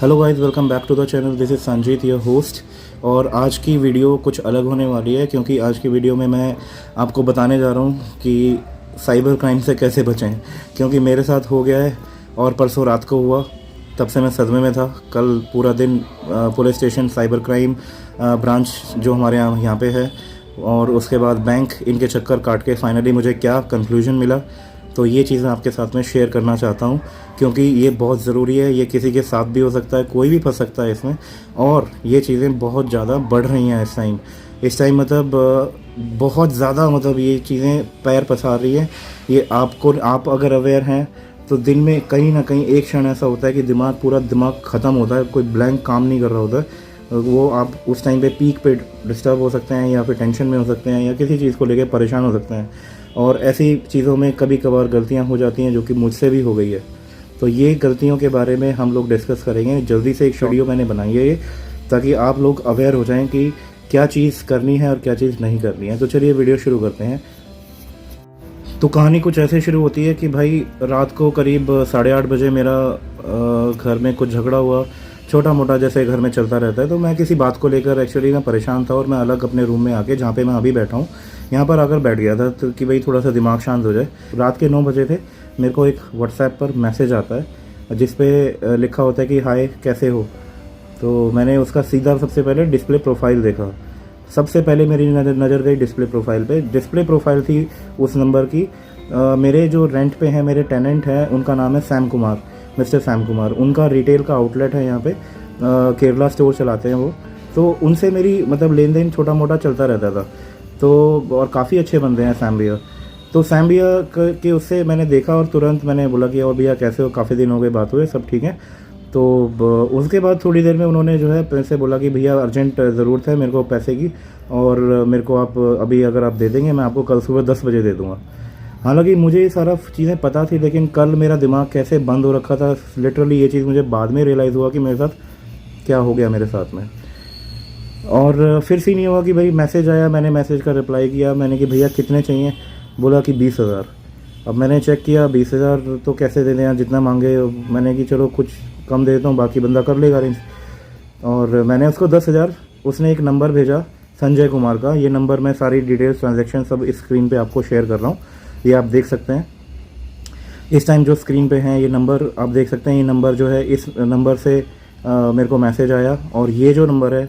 Hello guys, welcome back to the channel. This is Sanjeet, your host. और आज की video कुछ अलग होने वाली है क्योंकि आज की वीडियो में मैं आपको बताने जा रहा हूँ कि साइबर क्राइम से कैसे बचें। क्योंकि मेरे साथ हो गया है और परसों रात को हुआ, तब से मैं सदमे में था। कल पूरा दिन police station, cyber crime branch जो हमारे यहाँ पे है, और उसके बाद बैंक, इनके चक्कर काट के फाइनली मुझे क्या कंक्लूजन मिला, तो ये चीज़ मैं आपके साथ में शेयर करना चाहता हूँ क्योंकि ये बहुत ज़रूरी है। ये किसी के साथ भी हो सकता है, कोई भी फंस सकता है इसमें। और ये चीज़ें बहुत ज़्यादा बढ़ रही हैं इस टाइम मतलब बहुत ज़्यादा, मतलब ये चीज़ें पैर पसार रही है। ये आप अगर अवेयर हैं तो दिन में कहीं ना कहीं एक क्षण ऐसा होता है कि पूरा दिमाग ख़त्म होता है, कोई ब्लैंक काम नहीं कर रहा होता है। वो आप उस टाइम पे पीक पे डिस्टर्ब हो सकते हैं, या फिर टेंशन में हो सकते हैं, या किसी चीज़ को लेकर परेशान हो सकते हैं। और ऐसी चीज़ों में कभी कभार गलतियां हो जाती हैं, जो कि मुझसे भी हो गई है। तो ये गलतियों के बारे में हम लोग डिस्कस करेंगे। जल्दी से एक वीडियो मैंने बनाई है ये, ताकि आप लोग अवेयर हो जाएं कि क्या चीज़ करनी है और क्या चीज़ नहीं करनी है। तो चलिए वीडियो शुरू करते हैं। तो कहानी कुछ ऐसे शुरू होती है कि भाई रात को करीब 8:30 बजे मेरा घर में कुछ झगड़ा हुआ, छोटा मोटा जैसे घर में चलता रहता है। तो मैं किसी बात को लेकर एक्चुअली मैं परेशान था, और मैं अलग अपने रूम में आके, जहाँ पे मैं अभी बैठा हूँ, यहाँ पर आकर बैठ गया था तो कि भाई थोड़ा सा दिमाग शांत हो जाए। रात के 9 बजे थे। मेरे को एक व्हाट्सएप पर मैसेज आता है जिस पे लिखा होता है कि हाय कैसे हो। तो मैंने उसका सीधा सबसे पहले डिस्प्ले प्रोफाइल देखा। सबसे पहले मेरी नज़र गई डिस्प्ले प्रोफाइल पे। डिस्प्ले प्रोफाइल थी उस नंबर की। मेरे जो रेंट पे हैं, मेरे टेनेंट हैं, उनका नाम है Sam Kumar, mister Sam Kumar. उनका रिटेल का आउटलेट है यहाँ पे, केरला स्टोर चलाते हैं वो। तो उनसे मेरी मतलब लेन देन छोटा मोटा चलता रहता था। तो और काफ़ी अच्छे बंदे हैं सैम भैया। तो सैम भैया के उससे मैंने देखा और तुरंत मैंने बोला कि और भैया कैसे हो, काफ़ी दिन हो गए बात हुए, सब ठीक है। तो उसके बाद थोड़ी देर में उन्होंने जो है पैसे बोला कि भैया अर्जेंट ज़रूरत है मेरे को पैसे की, और मेरे को आप अभी अगर आप दे देंगे मैं आपको कल सुबह 10 बजे दे दूँगा। हालांकि मुझे ये सारा चीज़ें पता थी, लेकिन कल मेरा दिमाग कैसे बंद हो रखा था। लिटरली ये चीज़ मुझे बाद में रियलाइज़ हुआ कि मेरे साथ क्या हो गया मेरे साथ में। और फिर सीन ये हुआ कि भाई मैसेज आया, मैंने मैसेज का रिप्लाई किया। मैंने कि भैया कितने चाहिए? बोला कि 20,000। अब मैंने चेक किया, 20,000 तो कैसे दे दें, जितना मांगे। मैंने कि चलो कुछ कम दे देता हूँ, बाकी बंदा कर लेगा अरेंज। और मैंने उसको 10,000, उसने एक नंबर भेजा संजय कुमार का। ये नंबर मैं सारी डिटेल्स, ट्रांजैक्शन सब इस स्क्रीन पे आपको शेयर कर रहा हूँ, ये आप देख सकते हैं इस टाइम जो स्क्रीन पे हैं। ये नंबर आप देख सकते हैं। ये नंबर जो है, इस नंबर से मेरे को मैसेज आया, और ये जो नंबर है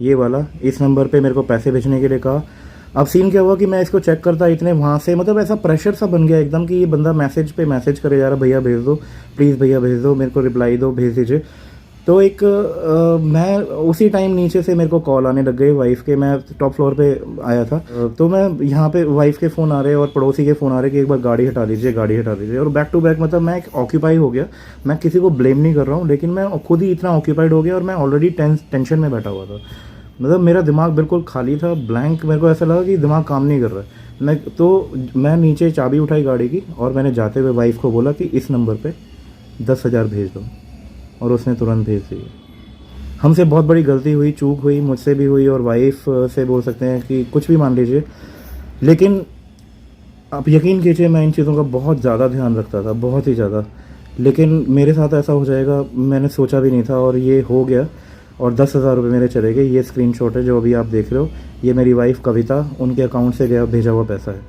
ये वाला, इस नंबर पे मेरे को पैसे भेजने के लिए कहा। अब सीन क्या हुआ कि मैं इसको चेक करता, इतने वहाँ से मतलब ऐसा प्रेशर सा बन गया एकदम कि ये बंदा मैसेज पे मैसेज करे जा रहा, भैया भेज दो प्लीज़, भैया भेज दो, मेरे को रिप्लाई दो, भेज दीजिए। तो एक मैं उसी टाइम नीचे से मेरे को कॉल आने लग गई वाइफ के। मैं टॉप फ्लोर पे आया था, तो मैं यहाँ पे वाइफ के फ़ोन आ रहे और पड़ोसी के फ़ोन आ रहे कि एक बार गाड़ी हटा दीजिए, गाड़ी हटा दीजिए। और बैक टू बैक मतलब मैं ऑक्यूपाई हो गया। मैं किसी को ब्लेम नहीं कर रहा हूँ, लेकिन मैं खुद ही इतना ऑक्यूपाइड हो गया, और मैं ऑलरेडी टेंशन में बैठा हुआ था। मतलब मेरा दिमाग बिल्कुल खाली था, ब्लैंक। मेरे को ऐसा लगा कि दिमाग काम नहीं कर रहा है। मैं नीचे चाबी उठाई गाड़ी की, और मैंने जाते हुए वाइफ को बोला कि इस नंबर पे 10,000 भेज दो, और उसने तुरंत भेज दिए। हमसे बहुत बड़ी गलती हुई, चूक हुई, मुझसे भी हुई, और वाइफ से बोल सकते हैं कि कुछ भी मान लीजिए। लेकिन आप यकीन कीजिए, मैं इन चीज़ों का बहुत ज़्यादा ध्यान रखता था, बहुत ही ज़्यादा। लेकिन मेरे साथ ऐसा हो जाएगा मैंने सोचा भी नहीं था, और ये हो गया। और 10,000 रुपये मेरे चले गए। ये स्क्रीनशॉट है जो अभी आप देख रहे हो। ये मेरी वाइफ कविता, उनके अकाउंट से भेजा हुआ पैसा है,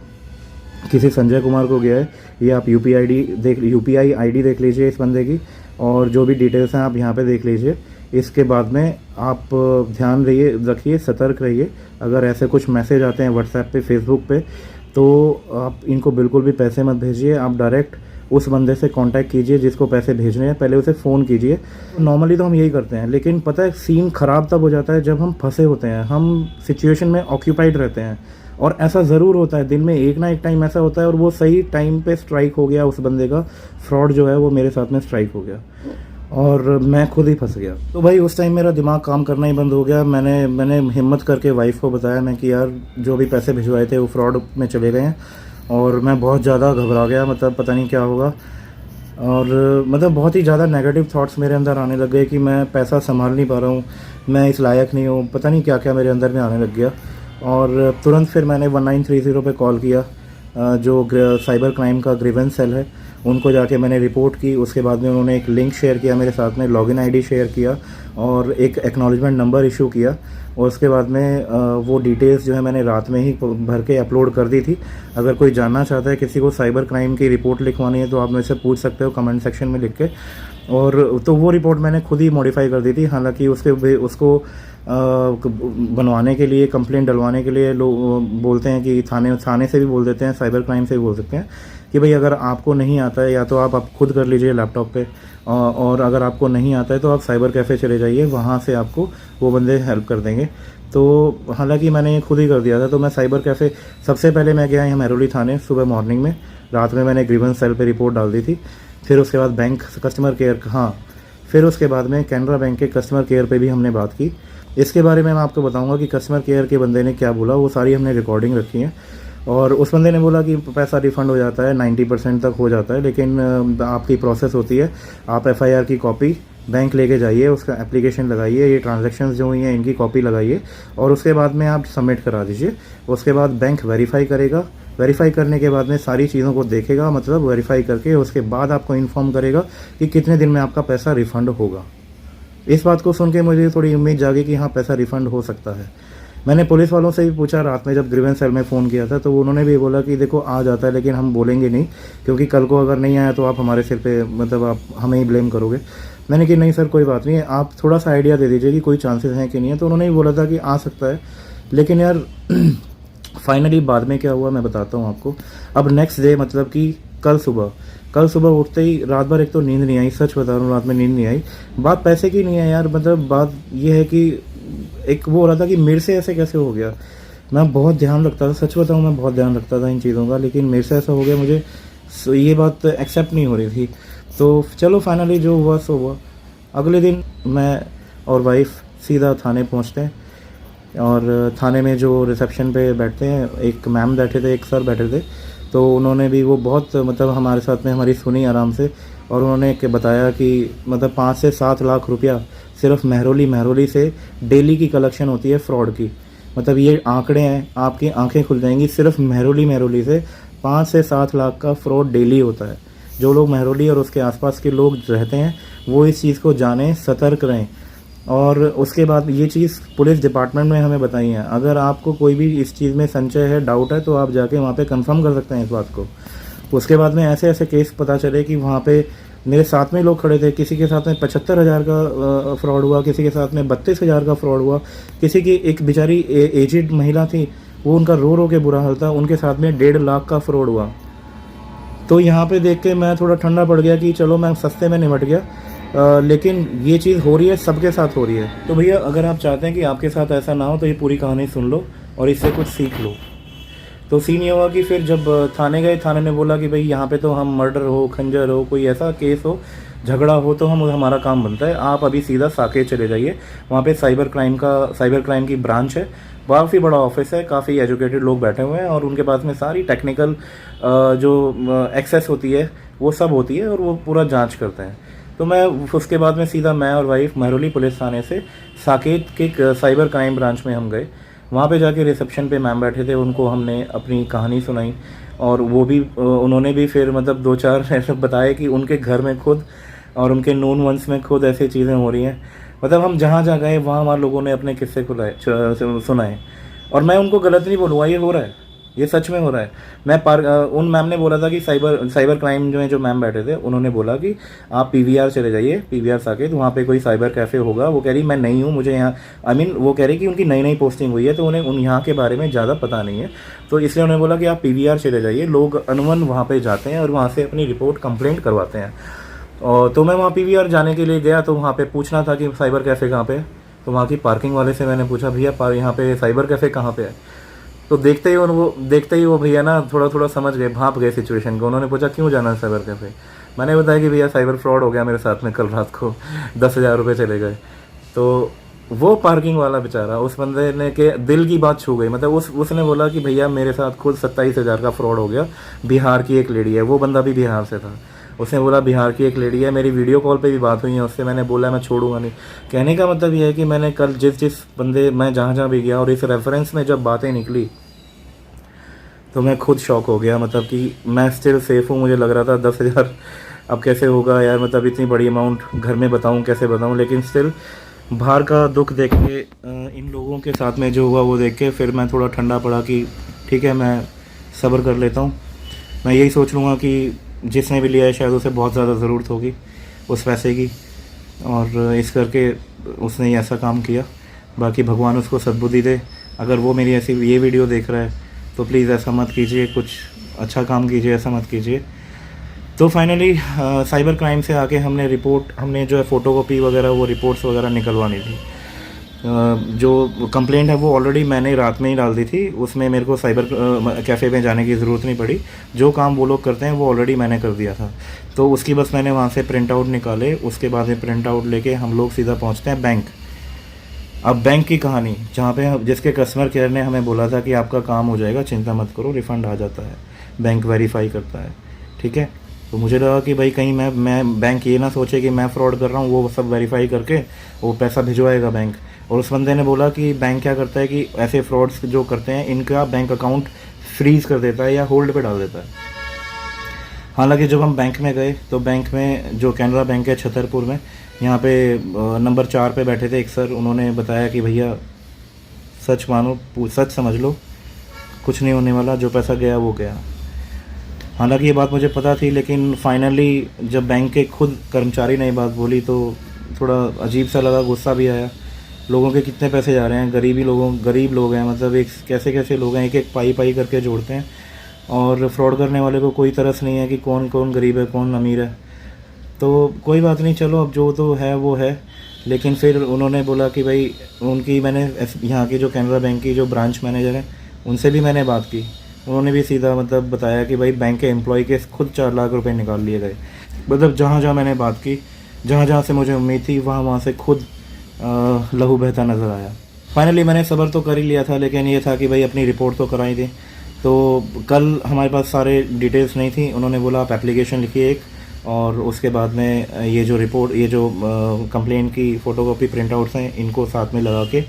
किसी संजय कुमार को गया है। ये आप यूपीआई आईडी देख लीजिए इस बंदे की, और जो भी डिटेल्स हैं आप यहाँ पे देख लीजिए। इसके बाद में आप ध्यान रखिए, सतर्क रहिए। अगर ऐसे कुछ मैसेज आते हैं व्हाट्सएप पे, फेसबुक पे, तो आप इनको बिल्कुल भी पैसे मत भेजिए। आप डायरेक्ट उस बंदे से कांटेक्ट कीजिए जिसको पैसे भेजने हैं, पहले उसे फ़ोन कीजिए। नॉर्मली तो हम यही करते हैं, लेकिन पता है सीन ख़राब तब हो जाता है जब हम फंसे होते हैं, हम सिचुएशन में ऑक्यूपाइड रहते हैं। और ऐसा ज़रूर होता है, दिन में एक ना एक टाइम ऐसा होता है, और वो सही टाइम पे स्ट्राइक हो गया उस बंदे का। फ्रॉड जो है वो मेरे साथ में स्ट्राइक हो गया, और मैं खुद ही फंस गया। तो भाई उस टाइम मेरा दिमाग काम करना ही बंद हो गया। मैंने हिम्मत करके वाइफ को बताया, मैं कि यार जो भी पैसे भिजवाए थे वो फ्रॉड में चले गए हैं। और मैं बहुत ज़्यादा घबरा गया, मतलब पता नहीं क्या होगा। और मतलब बहुत ही ज़्यादा नेगेटिव थॉट्स मेरे अंदर आने लग गए कि मैं पैसा संभाल नहीं पा रहा हूँ, मैं इस लायक नहीं हूँ, पता नहीं क्या क्या मेरे अंदर में आने लग गया। और तुरंत फिर मैंने 1930 पे कॉल किया, जो साइबर क्राइम का ग्रीवेंस सेल है, उनको जाके मैंने रिपोर्ट की। उसके बाद में उन्होंने एक लिंक शेयर किया मेरे साथ में, लॉगिन आईडी शेयर किया और एक एक्नॉलेजमेंट नंबर इशू किया। और उसके बाद में वो डिटेल्स जो है मैंने रात में ही भर के अपलोड कर दी थी। अगर कोई जानना चाहता है, किसी को साइबर क्राइम की रिपोर्ट लिखवानी है, तो आप मेरे से पूछ सकते हो कमेंट सेक्शन में लिख के। और तो वो रिपोर्ट मैंने खुद ही मॉडिफाई कर दी थी। हालांकि उसको बनवाने के लिए, कंप्लेंट डलवाने के लिए लोग बोलते हैं कि थाने से भी बोल देते हैं, साइबर क्राइम से भी बोल सकते हैं कि भाई अगर आपको नहीं आता है या तो आप खुद कर लीजिए लैपटॉप पे, और अगर आपको नहीं आता है तो आप साइबर कैफ़े चले जाइए, वहाँ से आपको वो बंदे हेल्प कर देंगे। तो हालांकि मैंने ये खुद ही कर दिया था। तो मैं साइबर कैफ़े सबसे पहले मैं गया यहाँ महरौली थाने सुबह मॉर्निंग में। रात में मैंने ग्रीवेंस सेल पे रिपोर्ट डाल दी थी। फिर उसके बाद बैंक कस्टमर केयर, हाँ, फिर उसके बाद में कैनरा बैंक के कस्टमर केयर पे भी हमने बात की। इसके बारे में मैं आपको बताऊंगा कि कस्टमर केयर के बंदे ने क्या बोला, वो सारी हमने रिकॉर्डिंग रखी है। और उस बंदे ने बोला कि पैसा रिफ़ंड हो जाता है, 90% तक हो जाता है, लेकिन आपकी प्रोसेस होती है, आप FIR की कॉपी बैंक लेके जाइए, उसका एप्लीकेशन लगाइए, ये ट्रांजैक्शंस जो हुई हैं इनकी कॉपी लगाइए और उसके बाद में आप सबमिट करा दीजिए। उसके बाद बैंक वेरीफाई करेगा। वेरीफाई करने के बाद में सारी चीज़ों को देखेगा, मतलब वेरीफाई करके उसके बाद आपको इन्फॉर्म करेगा कि कितने दिन में आपका पैसा रिफ़ंड होगा। इस बात को सुन के मुझे थोड़ी उम्मीद जागी कि हाँ, पैसा रिफ़ंड हो सकता है। मैंने पुलिस वालों से भी पूछा रात में, जब ग्रीवेंस सेल में फ़ोन किया था, तो उन्होंने भी बोला कि देखो आ जाता है, लेकिन हम बोलेंगे नहीं, क्योंकि कल को अगर नहीं आया तो आप हमारे सिर पे, मतलब आप हमें ही ब्लेम करोगे। मैंने कि नहीं सर, कोई बात नहीं है, आप थोड़ा सा आइडिया दे दीजिए कि कोई चांसेस हैं कि नहीं है। तो उन्होंने भी बोला था कि आ सकता है, लेकिन यार फाइनली बाद में क्या हुआ मैं बताता हूँ आपको। अब नेक्स्ट डे, मतलब कि कल सुबह उठते ही रात भर एक तो नींद नहीं आई, सच बता रहा हूँ, रात में नींद नहीं आई। बात पैसे की नहीं है यार, मतलब बात ये है कि एक वो हो रहा था कि मेरे से ऐसे कैसे हो गया। मैं बहुत ध्यान रखता था, सच बताऊँ, मैं बहुत ध्यान रखता था इन चीज़ों का, लेकिन मेरे से ऐसा हो गया, मुझे ये बात एक्सेप्ट नहीं हो रही थी। तो चलो फाइनली जो हुआ सो हुआ। अगले दिन मैं और वाइफ सीधा थाने पहुँचते हैं, और थाने में जो रिसेप्शन पे बैठते हैं, एक मैम बैठे थे, एक सर बैठे थे। तो उन्होंने भी वो बहुत, मतलब हमारे साथ में हमारी सुनी आराम से, और उन्होंने बताया कि मतलब 5 से 7 लाख रुपया सिर्फ महरौली से डेली की कलेक्शन होती है फ्रॉड की। मतलब ये आंकड़े हैं, आपकी आंखें खुल जाएंगी। सिर्फ महरौली से 5 से 7 लाख का फ्रॉड डेली होता है। जो लोग महरौली और उसके आसपास के लोग रहते हैं वो इस चीज़ को जानें, सतर्क रहें। और उसके बाद ये चीज़ पुलिस डिपार्टमेंट में हमें बताई है। अगर आपको कोई भी इस चीज़ में संशय है, डाउट है, तो आप जाके वहाँ पे कंफर्म कर सकते हैं इस बात को। उसके बाद में ऐसे ऐसे केस पता चले कि वहाँ पे मेरे साथ में लोग खड़े थे, किसी के साथ में 75,000 का फ्रॉड हुआ, किसी के साथ में 32,000 का फ्रॉड हुआ, किसी की एक बेचारी एजिड महिला थी, वो उनका रो रो के बुरा हाल था, उनके साथ में 1.5 लाख का फ्रॉड हुआ। तो यहाँ पे देख के मैं थोड़ा ठंडा पड़ गया कि चलो मैं सस्ते में निपट गया। लेकिन ये चीज़ हो रही है, सबके साथ हो रही है। तो भैया अगर आप चाहते हैं कि आपके साथ ऐसा ना हो, तो ये पूरी कहानी सुन लो और इससे कुछ सीख लो। तो सीन ये हुआ कि फिर जब थाने गए, थाने ने बोला कि भाई यहाँ पे तो हम मर्डर हो, खंजर हो, कोई ऐसा केस हो, झगड़ा हो, तो हमारा काम बनता है, आप अभी सीधा साकेत चले जाइए। वहाँ पे साइबर क्राइम की ब्रांच है, काफ़ी बड़ा ऑफिस है, काफ़ी एजुकेटेड लोग बैठे हुए हैं, और उनके पास में सारी टेक्निकल जो एक्सेस होती है वो सब होती है, और वो पूरा जाँच करते हैं। तो मैं उसके बाद में सीधा मैं और वाइफ महरौली पुलिस थाने से साकेत के साइबर क्राइम ब्रांच में हम गए। वहाँ पे जाके रिसेप्शन पे मैम बैठे थे, उनको हमने अपनी कहानी सुनाई, और वो भी उन्होंने भी फिर मतलब 2-4 ऐसे बताए कि उनके घर में खुद और उनके नोन वंस में खुद ऐसी चीज़ें हो रही हैं। मतलब हम जहाँ जहाँ गए वहाँ हमारे लोगों ने अपने किस्से सुनाए, और मैं उनको गलत नहीं बोलूँगा, ये हो रहा है, ये सच में हो रहा है। उन मैम ने बोला था कि साइबर क्राइम जो मैम बैठे थे, उन्होंने बोला कि आप PVR चले जाइए, PVR साकेत, वहाँ पे कोई साइबर कैफ़े होगा। वो कह रही मैं नहीं हूँ, मुझे यहाँ वो कह रही कि उनकी नई पोस्टिंग हुई है, तो उन्हें यहाँ के बारे में ज़्यादा पता नहीं है, तो इसलिए उन्होंने बोला कि आप PVR चले जाइए। लोग अनवन वहाँ पर जाते हैं और वहाँ से अपनी रिपोर्ट कंप्लेंट करवाते हैं। और तो मैं वहाँ PVR जाने के लिए गया, तो वहाँ पर पूछना था कि साइबर कैफ़े कहाँ पर है। तो वहाँ की पार्किंग वाले से मैंने पूछा, भैया यहाँ पे साइबर कैफ़े कहाँ पे है। तो देखते ही वो भैया ना थोड़ा समझ गए, भाप गए सिचुएशन को। उन्होंने पूछा क्यों जाना है साइबर कैफ़े। मैंने बताया कि भैया साइबर फ्रॉड हो गया मेरे साथ में, कल रात को 10,000 रुपये चले गए। तो वो पार्किंग वाला बेचारा, उस बंदे ने के दिल की बात छू गई। मतलब उसने बोला कि भैया मेरे साथ खुद 27,000 का फ्रॉड हो गया, बिहार की एक लेडी है, वो बंदा भी बिहार से था। उसने बोला बिहार की एक लेडी है, मेरी वीडियो कॉल पे भी बात हुई है उससे, मैंने बोला मैं छोड़ूंगा नहीं। कहने का मतलब ये है कि मैंने कल जिस बंदे मैं जहाँ भी गया, और इस रेफरेंस में जब बातें निकली, तो मैं खुद शॉक हो गया, मतलब कि मैं स्टिल सेफ़ हूँ। मुझे लग रहा था 10,000 अब कैसे होगा यार, मतलब इतनी बड़ी अमाउंट घर में बताऊँ कैसे बताऊँ, लेकिन स्टिल बाहर का दुख देख के इन लोगों के साथ में जो हुआ वो देख के फिर मैं थोड़ा ठंडा पड़ा कि ठीक है, मैं सब्र कर लेता हूँ। मैं यही सोच लूँगा कि जिसने भी लिया है शायद उसे बहुत ज़्यादा ज़रूरत होगी उस पैसे की, और इस करके उसने ही ऐसा काम किया। बाकी भगवान उसको सद्बुद्धि दे। अगर वो मेरी ऐसी ये वीडियो देख रहा है तो प्लीज़ ऐसा मत कीजिए, कुछ अच्छा काम कीजिए, ऐसा मत कीजिए। तो फाइनली साइबर क्राइम से आके हमने जो है फ़ोटोकॉपी वगैरह वो रिपोर्ट्स वगैरह निकलवानी थी। जो कंप्लेंट है वो ऑलरेडी मैंने रात में ही डाल दी थी, उसमें मेरे को साइबर कैफ़े में जाने की ज़रूरत नहीं पड़ी। जो काम वो लोग करते हैं वो ऑलरेडी मैंने कर दिया था, तो उसकी बस मैंने वहाँ से प्रिंट आउट निकाले। उसके बाद में प्रिंट आउट लेके हम लोग सीधा पहुँचते हैं बैंक। अब बैंक की कहानी, जहाँ पे जिसके कस्टमर केयर ने हमें बोला था कि आपका काम हो जाएगा, चिंता मत करो, रिफ़ंड आ जाता है, बैंक वेरीफाई करता है, ठीक है। तो मुझे लगा कि भाई कहीं मैं बैंक ये ना सोचे कि मैं फ़्रॉड कर रहा हूँ, वो सब वेरीफाई करके वो पैसा भिजवाएगा बैंक। और उस बंदे ने बोला कि बैंक क्या करता है कि ऐसे फ्रॉड्स जो करते हैं इनका बैंक अकाउंट फ्रीज़ कर देता है या होल्ड पे डाल देता है। हालांकि जब हम बैंक में गए तो बैंक में जो कैनरा बैंक है छतरपुर में, यहाँ पे नंबर 4 पे बैठे थे एक सर। उन्होंने बताया कि भैया सच मानो, सच समझ लो, कुछ नहीं होने वाला, जो पैसा गया वो गया। हालांकि ये बात मुझे पता थी, लेकिन फाइनली जब बैंक के खुद कर्मचारी ने ये बात बोली तो थोड़ा अजीब सा लगा, गुस्सा भी आया। लोगों के कितने पैसे जा रहे हैं, गरीब लोग हैं, मतलब एक कैसे कैसे लोग हैं, एक एक पाई करके जोड़ते हैं। और फ्रॉड करने वाले को कोई तरस नहीं है कि कौन कौन गरीब है कौन अमीर है। तो कोई बात नहीं, चलो अब जो तो है वो है। लेकिन फिर उन्होंने बोला कि भाई मैंने यहाँ की जो कैनरा बैंक की जो ब्रांच मैनेजर हैं उनसे भी मैंने बात की। उन्होंने भी सीधा मतलब बताया कि भाई बैंक के एम्प्लॉय के खुद 4 लाख रुपए निकाल लिए गए। मतलब जहाँ मैंने बात की, जहाँ से मुझे उम्मीद थी, वहाँ से खुद लहू बहता नज़र आया। फाइनली मैंने सब्र तो कर ही लिया था, लेकिन ये था कि भाई अपनी रिपोर्ट तो कराई थी। तो कल हमारे पास सारे डिटेल्स नहीं थी। उन्होंने बोला आप एप्लीकेशन लिखिए एक, और उसके बाद में ये जो कंप्लेंट की फ़ोटोकॉपी प्रिंट आउट्स हैं इनको साथ में लगा के,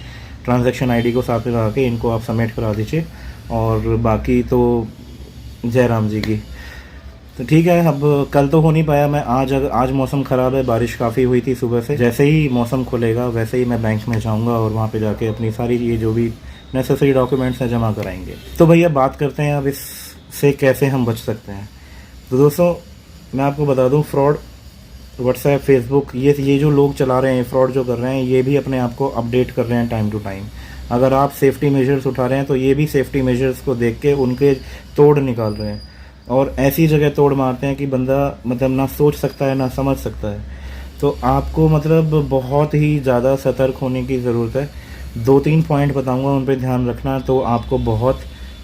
ट्रांजैक्शन आईडी को साथ में लगा के इनको आप सबमिट करा दीजिए। और बाकी तो जय राम जी की। तो ठीक है, अब कल तो हो नहीं पाया मैं। आज मौसम ख़राब है, बारिश काफ़ी हुई थी सुबह से। जैसे ही मौसम खुलेगा वैसे ही मैं बैंक में जाऊंगा और वहाँ पे जाके अपनी सारी ये जो भी नेसेसरी डॉक्यूमेंट्स हैं जमा कराएंगे। तो भैया बात करते हैं अब इससे कैसे हम बच सकते हैं। तो दोस्तों मैं आपको बता दूं, फ्रॉड व्हाट्सएप, फेसबुक, ये जो लोग चला रहे हैं, फ्रॉड जो कर रहे हैं, ये भी अपने आप को अपडेट कर रहे हैं टाइम टू टाइम। अगर आप सेफ्टी मेजर्स उठा रहे हैं तो ये भी सेफ्टी मेजर्स को देख के उनके तोड़ निकाल रहे हैं, और ऐसी जगह तोड़ मारते हैं कि बंदा मतलब ना सोच सकता है ना समझ सकता है। तो आपको मतलब बहुत ही ज़्यादा सतर्क होने की ज़रूरत है। 2-3 पॉइंट बताऊंगा, उन पर ध्यान रखना, तो आपको बहुत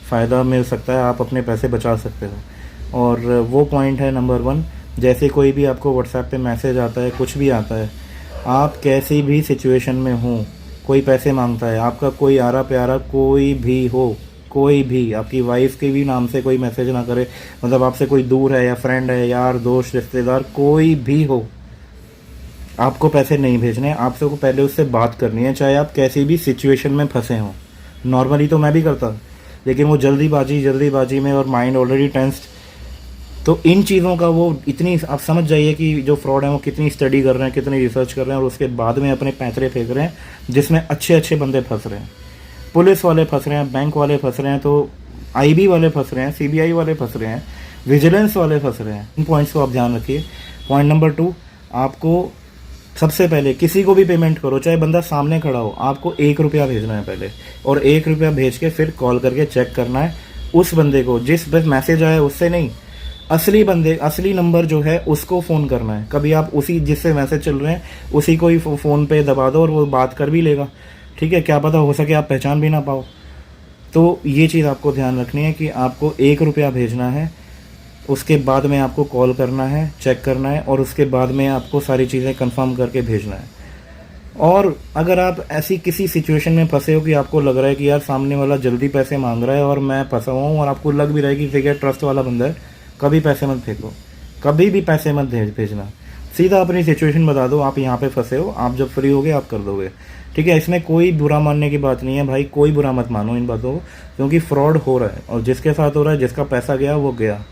फ़ायदा मिल सकता है, आप अपने पैसे बचा सकते हो। और वो पॉइंट है नंबर 1, जैसे कोई भी आपको व्हाट्सएप पे मैसेज आता है, कुछ भी आता है, आप कैसी भी सिचुएशन में हो, कोई पैसे मांगता है, आपका कोई आरा प्यारा कोई भी हो, कोई भी आपकी वाइफ के भी नाम से कोई मैसेज ना करे, मतलब आपसे कोई दूर है या फ्रेंड है, यार दोस्त रिश्तेदार कोई भी हो, आपको पैसे नहीं भेजने हैं। आपसे को पहले उससे बात करनी है, चाहे आप कैसी भी सिचुएशन में फंसे हों। नॉर्मली तो मैं भी करता, लेकिन वो जल्दीबाजी में और माइंड ऑलरेडी टेंस्ड, तो इन चीज़ों का वो इतनी, आप समझ जाइए कि जो फ्रॉड है वो कितनी स्टडी कर रहे हैं, कितनी रिसर्च कर रहे हैं, और उसके बाद में अपने पैंतरे फेंक रहे हैं, जिसमें अच्छे बंदे फंस रहे हैं। पुलिस वाले फंस रहे हैं, बैंक वाले फंस रहे हैं, तो आईबी वाले फंस रहे हैं, सीबीआई वाले फंस रहे हैं, विजिलेंस वाले फंस रहे हैं। इन पॉइंट्स को आप ध्यान रखिए। पॉइंट नंबर 2, आपको सबसे पहले किसी को भी पेमेंट करो, चाहे बंदा सामने खड़ा हो, आपको 1 रुपया भेजना है पहले, और 1 रुपया भेज के फिर कॉल करके चेक करना है उस बंदे को, जिस बस मैसेज आया उससे नहीं, असली नंबर जो है उसको फ़ोन करना है। कभी आप उसी जिससे मैसेज चल रहे हैं उसी को ही फ़ोन पे दबा दो और वो बात कर भी लेगा, ठीक है, क्या पता हो सके आप पहचान भी ना पाओ। तो ये चीज़ आपको ध्यान रखनी है कि आपको 1 रुपया भेजना है, उसके बाद में आपको कॉल करना है, चेक करना है, और उसके बाद में आपको सारी चीज़ें कंफर्म करके भेजना है। और अगर आप ऐसी किसी सिचुएशन में फंसे हो कि आपको लग रहा है कि यार सामने वाला जल्दी पैसे मांग रहा है और मैं फंसा हुआ हूँ, और आपको लग भी रहा है कि ठीक है ट्रस्ट वाला बंदा है, कभी पैसे मत फेंको, कभी भी पैसे मत भेजना। सीधा अपनी सिचुएशन बता दो, आप यहाँ पे फंसे हो, आप जब फ्री होगे आप कर दोगे, ठीक है। इसमें कोई बुरा मानने की बात नहीं है भाई, कोई बुरा मत मानो इन बातों को, क्योंकि फ्रॉड हो रहा है और जिसके साथ हो रहा है, जिसका पैसा गया वो गया।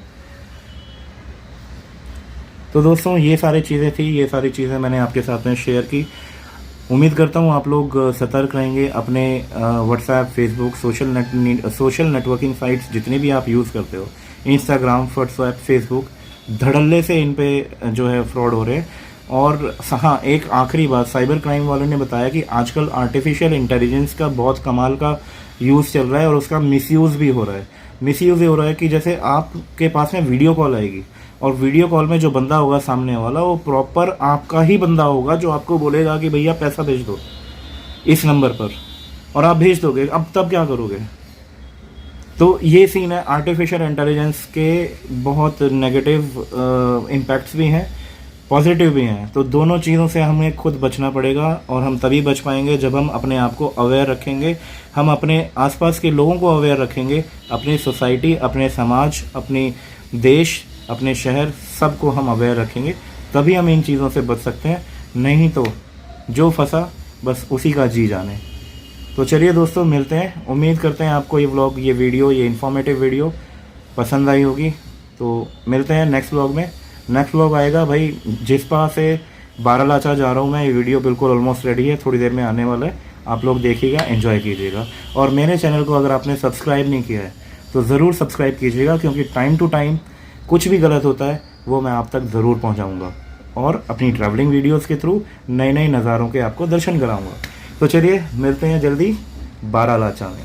तो दोस्तों ये सारी चीज़ें थी, ये सारी चीज़ें मैंने आपके साथ में शेयर की। उम्मीद करता हूँ आप लोग सतर्क रहेंगे। अपने WhatsApp, Facebook, social networking sites जितने भी आप यूज़ करते हो, इंस्टाग्राम, व्हाट्सएप, फेसबुक, धड़ल्ले से इन पे जो है फ्रॉड हो रहे हैं। और हाँ, एक आखिरी बात, साइबर क्राइम वालों ने बताया कि आजकल आर्टिफिशियल इंटेलिजेंस का बहुत कमाल का यूज़ चल रहा है और उसका मिसयूज़ भी हो रहा है। मिसयूज़ ये हो रहा है कि जैसे आपके पास में वीडियो कॉल आएगी और वीडियो कॉल में जो बंदा होगा सामने वाला, वो प्रॉपर आपका ही बंदा होगा, जो आपको बोलेगा कि भैया पैसा भेज दो इस नंबर पर, और आप भेज दोगे। अब तब क्या करोगे? तो ये सीन है। आर्टिफिशियल इंटेलिजेंस के बहुत नेगेटिव इम्पैक्ट्स भी हैं, पॉजिटिव भी हैं। तो दोनों चीज़ों से हमें खुद बचना पड़ेगा और हम तभी बच पाएंगे जब हम अपने आप को अवेयर रखेंगे, हम अपने आसपास के लोगों को अवेयर रखेंगे, अपनी सोसाइटी, अपने समाज, अपनी देश, अपने शहर, सबको हम अवेयर रखेंगे, तभी हम इन चीज़ों से बच सकते हैं। नहीं तो जो फंसा बस उसी का जी जाने। तो चलिए दोस्तों, मिलते हैं। उम्मीद करते हैं आपको ये व्लॉग, ये वीडियो, ये इन्फॉर्मेटिव वीडियो पसंद आई होगी। तो मिलते हैं नेक्स्ट व्लॉग में। नेक्स्ट व्लॉग आएगा भाई जिस्पा से बारालाचा जा रहा हूँ मैं। ये वीडियो बिल्कुल ऑलमोस्ट रेडी है, थोड़ी देर में आने वाला है। आप लोग देखिएगा, एंजॉय कीजिएगा। और मेरे चैनल को अगर आपने सब्सक्राइब नहीं किया है तो ज़रूर सब्सक्राइब कीजिएगा, क्योंकि टाइम टू टाइम कुछ भी गलत होता है वो मैं आप तक ज़रूर पहुंचाऊंगा और अपनी ट्रैवलिंग वीडियोस के थ्रू नए नए नज़ारों के आपको दर्शन कराऊंगा। तो चलिए मिलते हैं जल्दी बारालाचा में।